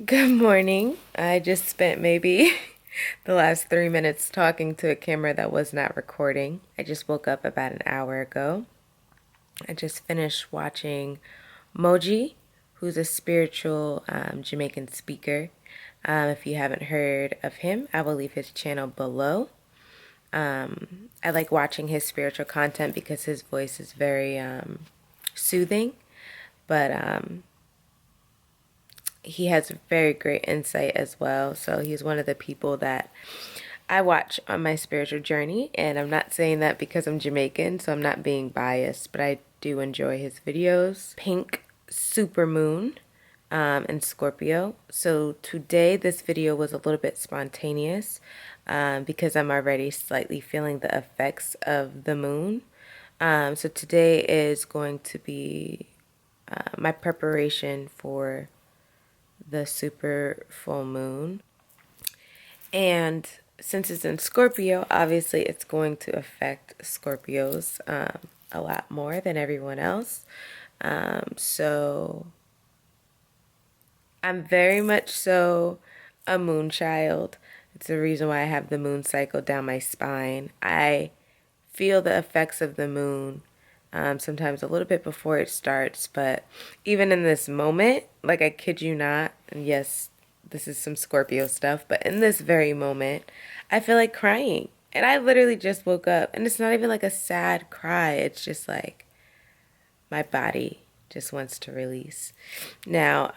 Good morning. I just spent maybe the last 3 minutes talking to a camera that was not recording. I just woke up about an hour ago. I just finished watching Moji, who's a spiritual Jamaican speaker. If you haven't heard of him, I will leave his channel below. I like watching his spiritual content because his voice is very soothing, but he has very great insight as well. So he's one of the people that I watch on my spiritual journey. And I'm not saying that because I'm Jamaican, so I'm not being biased, but I do enjoy his videos. Pink SuperMoon and Scorpio. So today this video was a little bit spontaneous because I'm already slightly feeling the effects of the moon. So today is going to be my preparation for the super full moon. And since it's in Scorpio, obviously it's going to affect Scorpios a lot more than everyone else. So I'm very much so a moon child. It's the reason why I have the moon cycle down my spine. I feel the effects of the moon sometimes a little bit before it starts, but even in this moment, like I kid you not, and yes, this is some Scorpio stuff, but in this very moment, I feel like crying. And I literally just woke up, and it's not even like a sad cry, it's just like my body just wants to release. Now,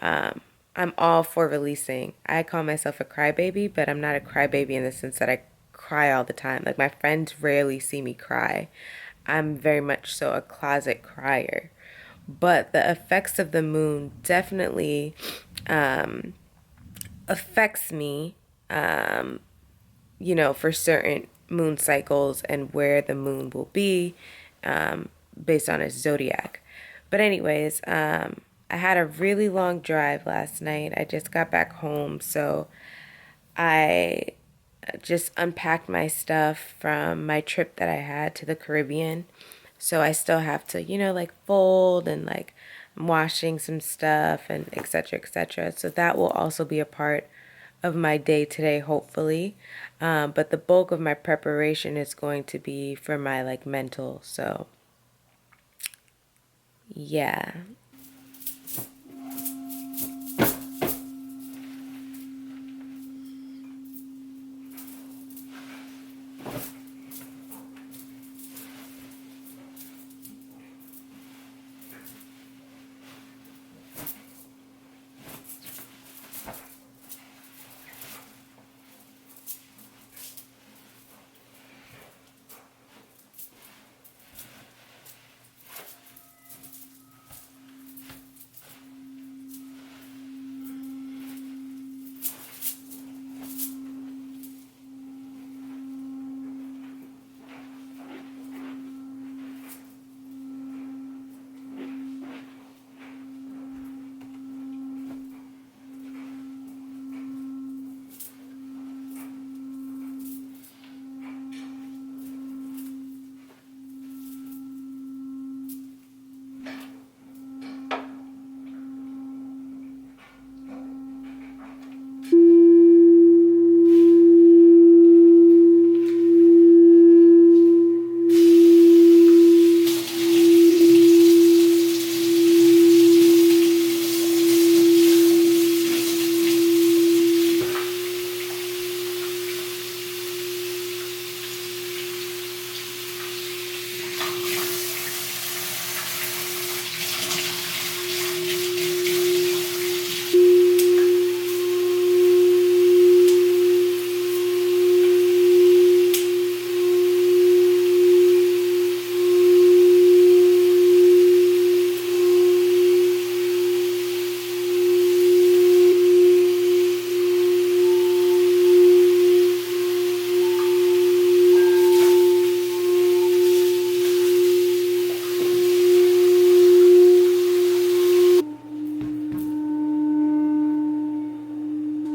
I'm all for releasing. I call myself a crybaby, but I'm not a crybaby in the sense that I cry all the time. Like my friends rarely see me cry. I'm very much so a closet crier. But the effects of the moon definitely affects me, for certain moon cycles and where the moon will be based on its zodiac. But anyways, I had a really long drive last night. I just got back home, so I just unpacked my stuff from my trip that I had to the Caribbean. So I still have to, fold and I'm washing some stuff and etc. etc. So that will also be a part of my day today, hopefully. But the bulk of my preparation is going to be for my mental. So yeah.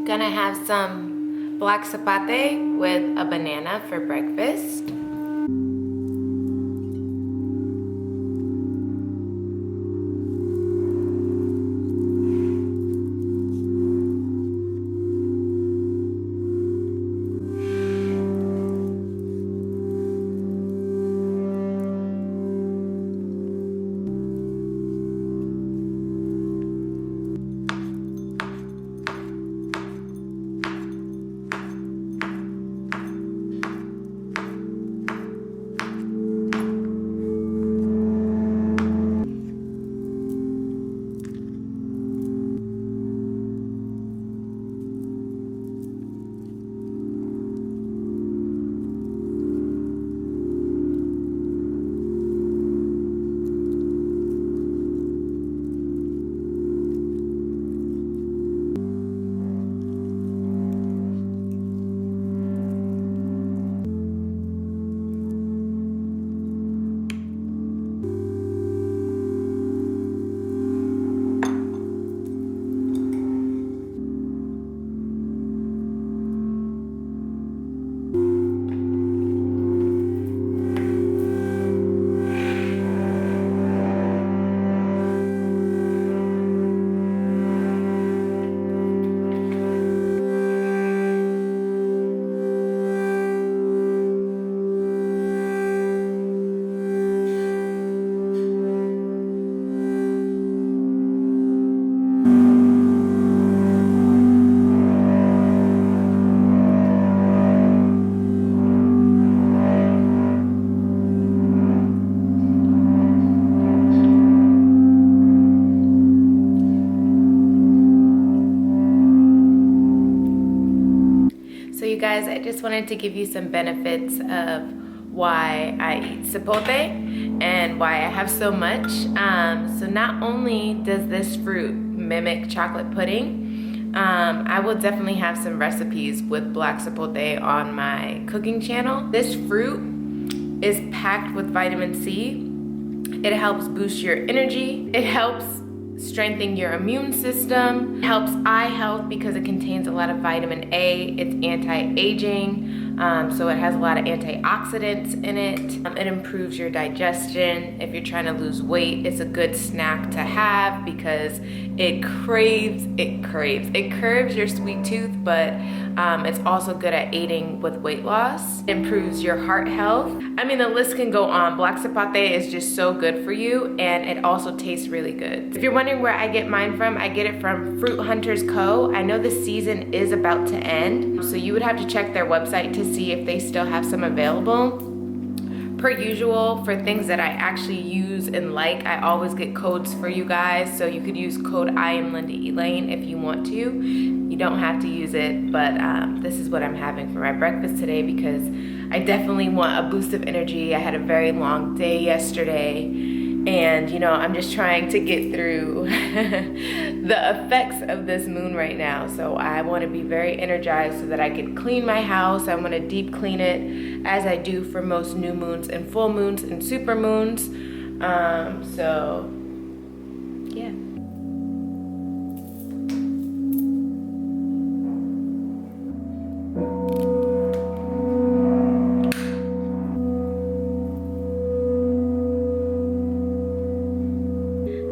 Gonna have some black zapate with a banana for breakfast. guys, I just wanted to give you some benefits of why I eat sapote and why I have so much. So not only does this fruit mimic chocolate pudding, I will definitely have some recipes with black sapote on my cooking channel. This fruit is packed with vitamin C. It helps boost your energy. It helps strengthen your immune system. It helps eye health because it contains a lot of vitamin A. It's anti-aging, so it has a lot of antioxidants in it. It improves your digestion. If you're trying to lose weight, it's a good snack to have because it curbs your sweet tooth, but it's also good at aiding with weight loss. It improves your heart health. I mean, the list can go on. Black sapote is just so good for you, and it also tastes really good. If you're wondering where I get mine from, I get it from Fruit Hunters Co. I know the season is about to end, so you would have to check their website to see if they still have some available. Per usual, for things that I actually use and like, I always get codes for you guys. So you could use code iamLindaElaine if you want to. You don't have to use it, but this is what I'm having for my breakfast today because I definitely want a boost of energy. I had a very long day yesterday, and you know, I'm just trying to get through the effects of this moon right now. So I want to be very energized so that I can clean my house. I want to deep clean it as I do for most new moons and full moons and super moons. So yeah.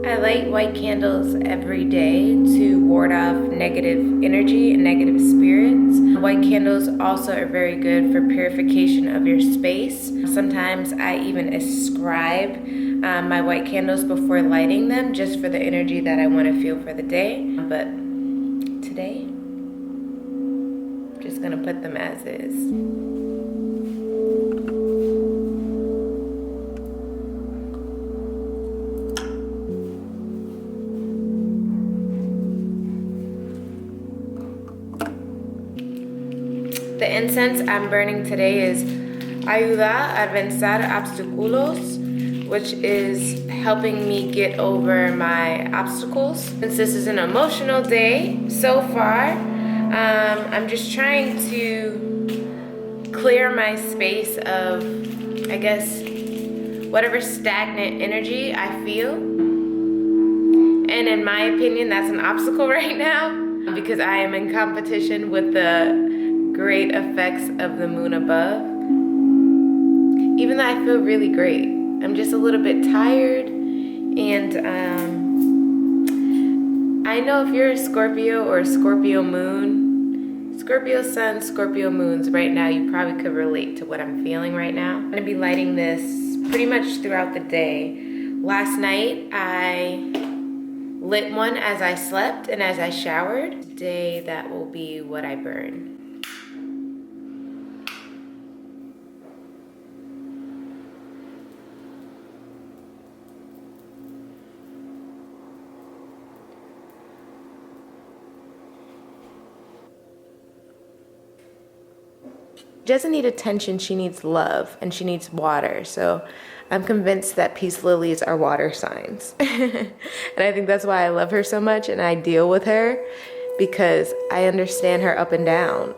I light white candles every day to ward off negative energy and negative spirits. White candles also are very good for purification of your space. Sometimes I even ascribe my white candles before lighting them just for the energy that I want to feel for the day. But today, I'm just gonna put them as is. The incense I'm burning today is Ayuda a vencer obstáculos, which is helping me get over my obstacles. Since this is an emotional day so far, I'm just trying to clear my space of, I guess, whatever stagnant energy I feel. And in my opinion, that's an obstacle right now because I am in competition with the great effects of the moon above. Even though I feel really great, I'm just a little bit tired, and I know if you're a Scorpio or a Scorpio moon, Scorpio sun, Scorpio moons, right now you probably could relate to what I'm feeling right now. I'm gonna be lighting this pretty much throughout the day. Last night I lit one as I slept and as I showered. Today that will be what I burn. She doesn't need attention, she needs love, and she needs water. So I'm convinced that peace lilies are water signs. And I think that's why I love her so much and I deal with her, because I understand her up and down.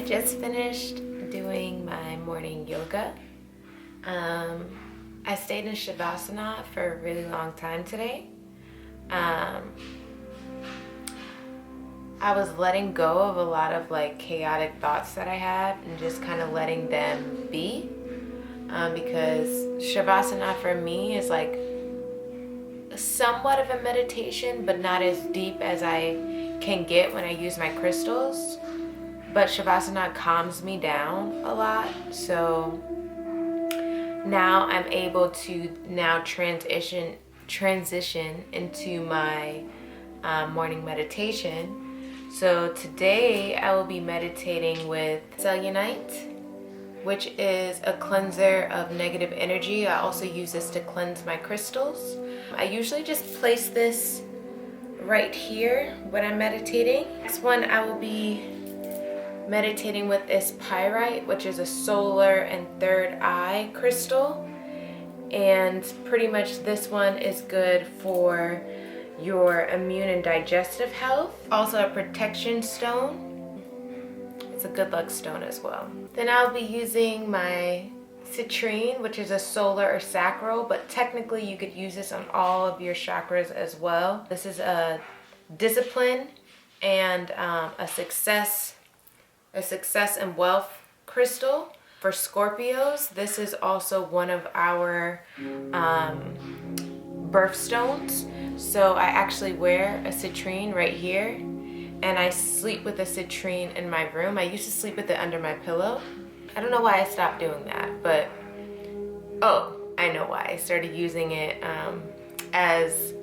just finished doing my morning yoga. I stayed in Shavasana for a really long time today. I was letting go of a lot of like chaotic thoughts that I had and just kind of letting them be. Because Shavasana for me is like somewhat of a meditation, but not as deep as I can get when I use my crystals. But Shavasana calms me down a lot, so now I'm able to now transition into my morning meditation. So today I will be meditating with selenite, which is a cleanser of negative energy. I also use this to cleanse my crystals. I usually just place this right here when I'm meditating. Next one I will be meditating with is Pyrite, which is a solar and third eye crystal. And pretty much this one is good for your immune and digestive health. Also a protection stone. It's a good luck stone as well. Then I'll be using my Citrine, which is a solar or sacral, but technically you could use this on all of your chakras as well. This is a discipline and a success and wealth crystal. For Scorpios, this is also one of our birthstones. So I actually wear a citrine right here, and I sleep with a citrine in my room. I used to sleep with it under my pillow. I don't know why I stopped doing that, but oh, I know why. I started using it as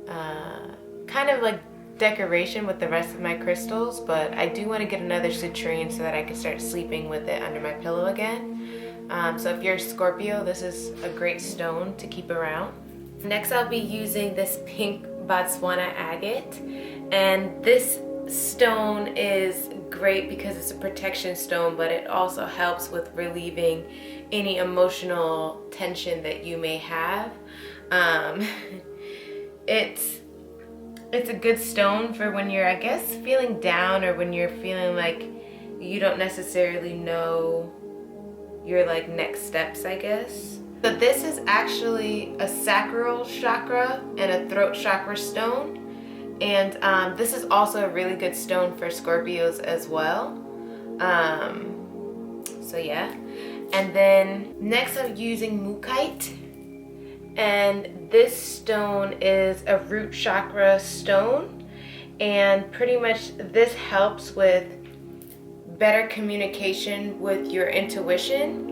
kind of like decoration with the rest of my crystals, but I do want to get another citrine so that I can start sleeping with it under my pillow again. So if you're a Scorpio, this is a great stone to keep around. Next I'll be using this pink Botswana agate, and this stone is great because it's a protection stone, but it also helps with relieving any emotional tension that you may have. It's a good stone for when you're, I guess, feeling down, or when you're feeling like you don't necessarily know your like next steps, I guess. So this is actually a sacral chakra and a throat chakra stone. And this is also a really good stone for Scorpios as well. So yeah. And then next I'm using Mukite. And this stone is a root chakra stone, and pretty much this helps with better communication with your intuition.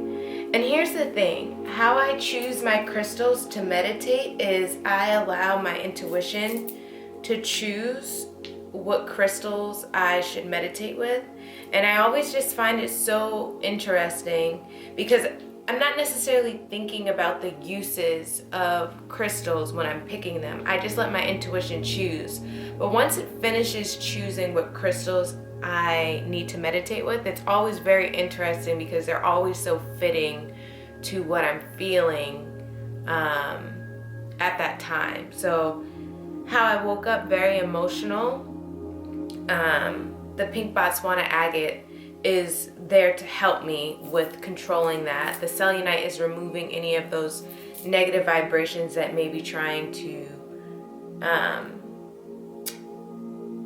And here's the thing, how I choose my crystals to meditate is I allow my intuition to choose what crystals I should meditate with. And I always just find it so interesting because I'm not necessarily thinking about the uses of crystals when I'm picking them. I just let my intuition choose. But once it finishes choosing what crystals I need to meditate with, it's always very interesting because they're always so fitting to what I'm feeling at that time. So how I woke up very emotional, the pink Botswana agate is there to help me with controlling that. The selenite is removing any of those negative vibrations that may be trying to,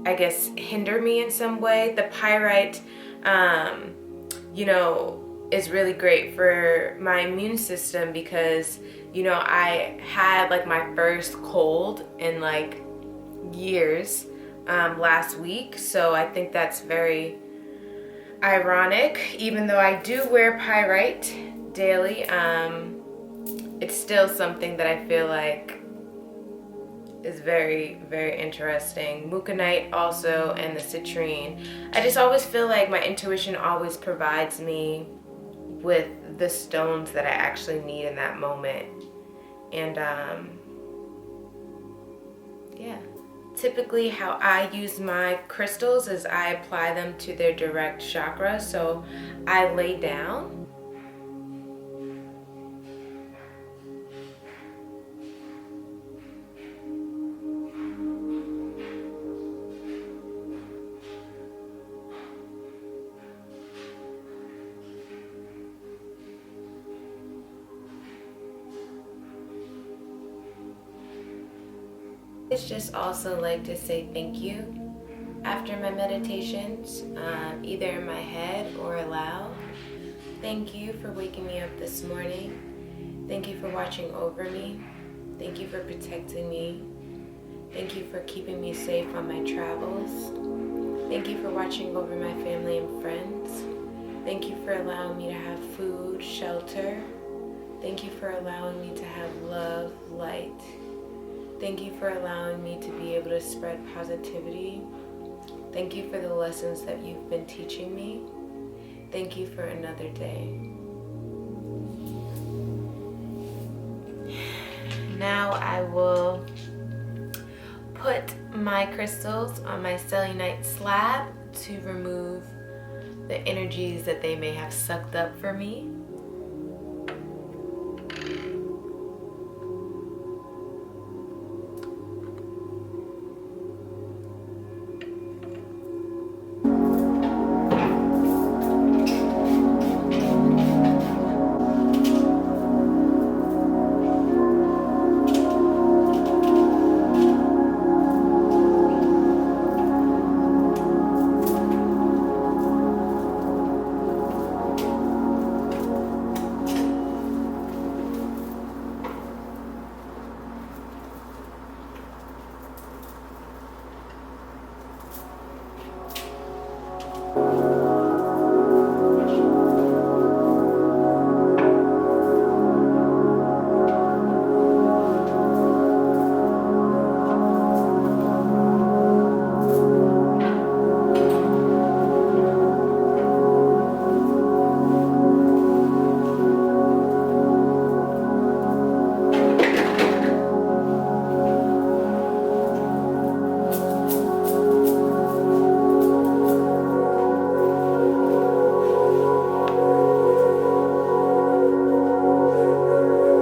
I guess, hinder me in some way. The pyrite, is really great for my immune system because, I had like my first cold in like years last week. So I think that's very ironic. Even though I do wear pyrite daily, it's still something that I feel like is very, very interesting. Muconite also, and the citrine. I just always feel like my intuition always provides me with the stones that I actually need in that moment. And yeah. Typically how I use my crystals is I apply them to their direct chakra. So I lay down. Just also like to say thank you after my meditations, either in my head or aloud. Thank you for waking me up this morning. Thank you for watching over me. Thank you for protecting me. Thank you for keeping me safe on my travels. Thank you for watching over my family and friends. Thank you for allowing me to have food, shelter. Thank you for allowing me to have love, light. Thank you for allowing me to be able to spread positivity. Thank you for the lessons that you've been teaching me. Thank you for another day. Now I will put my crystals on my selenite slab to remove the energies that they may have sucked up for me.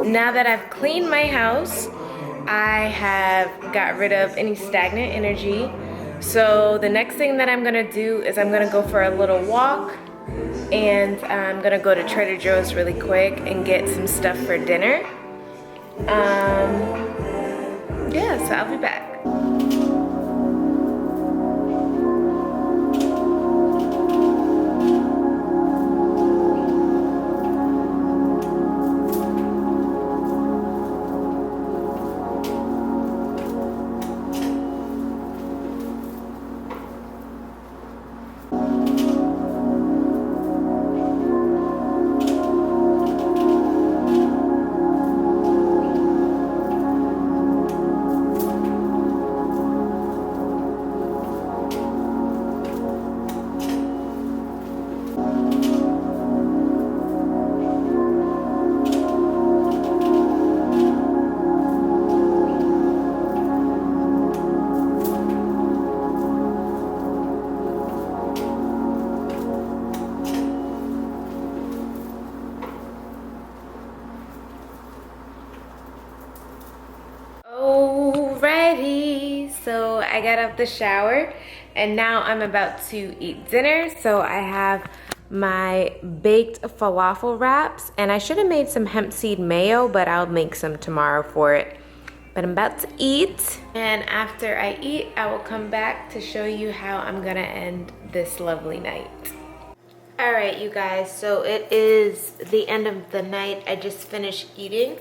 Now that I've cleaned my house, I have got rid of any stagnant energy. So the next thing that I'm gonna do is I'm gonna go for a little walk, and I'm gonna go to Trader Joe's really quick and get some stuff for dinner. Yeah, so I'll be back. So I got out the shower and now I'm about to eat dinner. So I have my baked falafel wraps, and I should have made some hemp seed mayo, but I'll make some tomorrow for it. But I'm about to eat, and after I eat, I will come back to show you how I'm gonna end this lovely night. All right, you guys, so it is the end of the night. I just finished eating.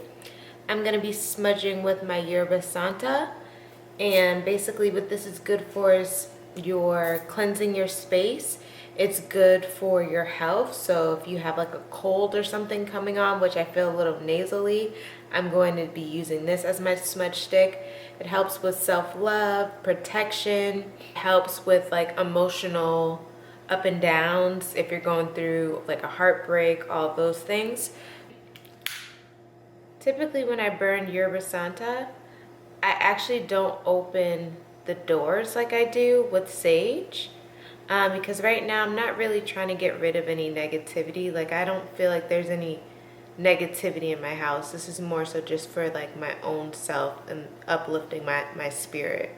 I'm gonna be smudging with my yerba santa. And basically what this is good for is you're cleansing your space. It's good for your health. So if you have like a cold or something coming on, which I feel a little nasally, I'm going to be using this as my smudge stick. It helps with self-love, protection, helps with like emotional up and downs if you're going through like a heartbreak, all those things. Typically when I burn yerba santa, I actually don't open the doors like I do with sage, because right now I'm not really trying to get rid of any negativity. Like I don't feel like there's any negativity in my house. This is more so just for like my own self and uplifting my spirit.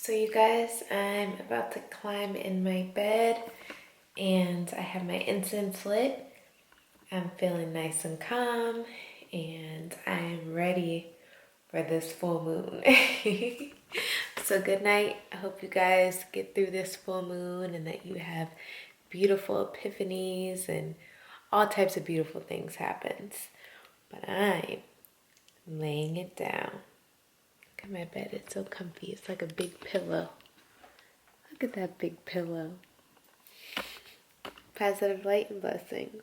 So you guys, I'm about to climb in my bed and I have my incense lit. I'm feeling nice and calm and I am ready for this full moon. So good night. I hope you guys get through this full moon and that you have beautiful epiphanies and all types of beautiful things happens. But I'm laying it down. Look at my bed, it's so comfy. It's like a big pillow. Look at that big pillow. Positive light and blessings.